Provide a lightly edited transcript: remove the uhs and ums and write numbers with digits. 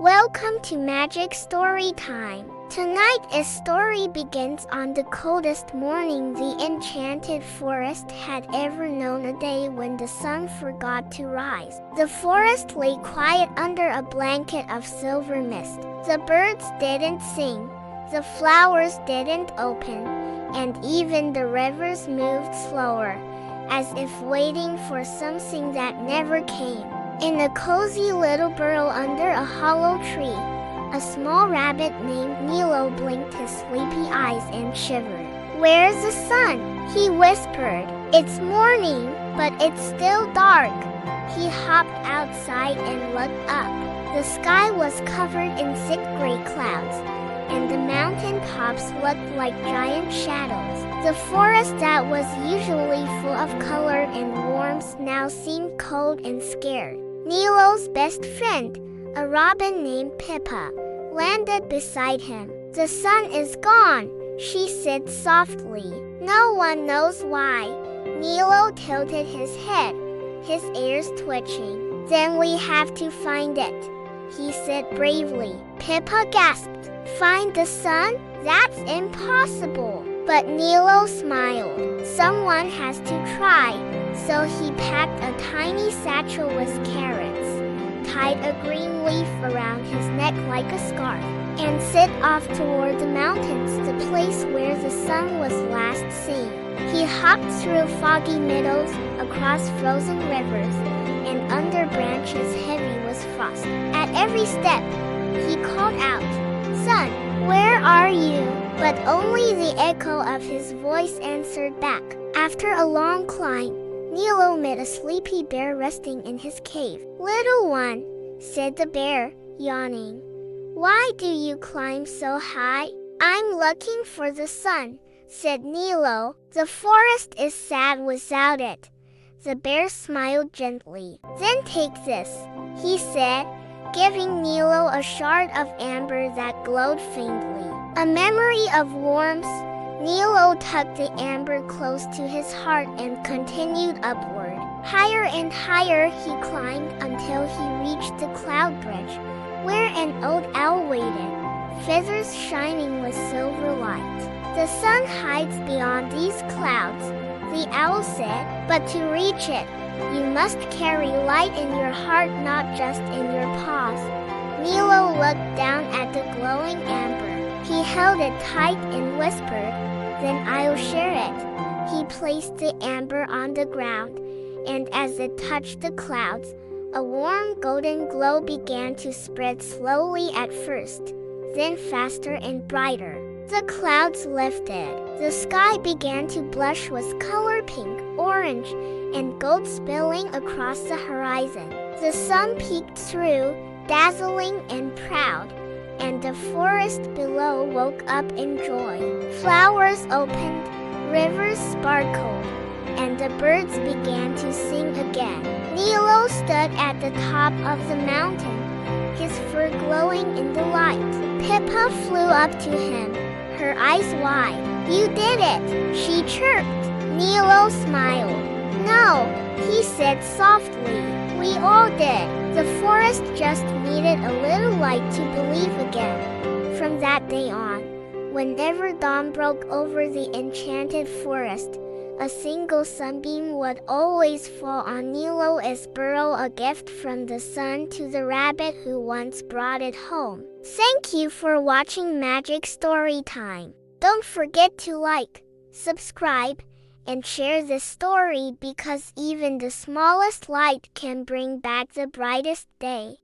Welcome to Magic Story Time. Tonight's story begins on the coldest morning the Enchanted Forest had ever known, a day when the sun forgot to rise. The forest lay quiet under a blanket of silver mist. The birds didn't sing, the flowers didn't open, and even the rivers moved slower, as if waiting for something that never came. In a cozy little burrow under a hollow tree, a small rabbit named Nilo blinked his sleepy eyes and shivered. "Where's the sun?" he whispered. "It's morning, but it's still dark." He hopped outside and looked up. The sky was covered in thick gray clouds, and the mountain tops looked like giant shadows. The forest that was usually full of color and warmth now seemed cold and scared. Nilo's best friend, a robin named Pippa, landed beside him. "The sun is gone," she said softly. "No one knows why." Nilo tilted his head, his ears twitching. "Then we have to find it," he said bravely. Pippa gasped. "Find the sun? That's impossible." But Nilo smiled. "Someone has to try." So he packed a tiny satchel with carrots, tied a green leaf around his neck like a scarf, and set off toward the mountains, the place where the sun was last seen. He hopped through foggy meadows, across frozen rivers, and under branches heavy with frost. At every step, he called out, "Sun, where are you?" But only the echo of his voice answered back. After a long climb, Nilo met a sleepy bear resting in his cave. "Little one," said the bear, yawning, "why do you climb so high?" "I'm looking for the sun," said Nilo. "The forest is sad without it." The bear smiled gently. "Then take this," he said, giving Nilo a shard of amber that glowed faintly. A memory of warmth, Nilo tucked the amber close to his heart and continued upward. Higher and higher he climbed until he reached the cloud bridge, where an old owl waited, feathers shining with silver light. "The sun hides beyond these clouds," the owl said, "but to reach it, you must carry light in your heart, not just in your paws." Nilo looked down at the glowing amber. He held it tight and whispered, "Then I'll share it." He placed the amber on the ground, and as it touched the clouds, a warm golden glow began to spread slowly at first, then faster and brighter. The clouds lifted. The sky began to blush with color pink, orange, and gold spilling across the horizon. The sun peeked through, dazzling and proud, and the forest below woke up in joy. Flowers opened, rivers sparkled, and the birds began to sing again. Nilo stood at the top of the mountain, his fur glowing in the light. Pippa flew up to him, her eyes wide. "You did it," she chirped. Nilo smiled. "No," he said softly, "we all did. The forest just needed a little light to believe again." From that day on, whenever dawn broke over the enchanted forest, a single sunbeam would always fall on Nilo's burrow, a gift from the sun to the rabbit who once brought it home. Thank you for watching Magic Story Time. Don't forget to like, subscribe, and share this story, because even the smallest light can bring back the brightest day.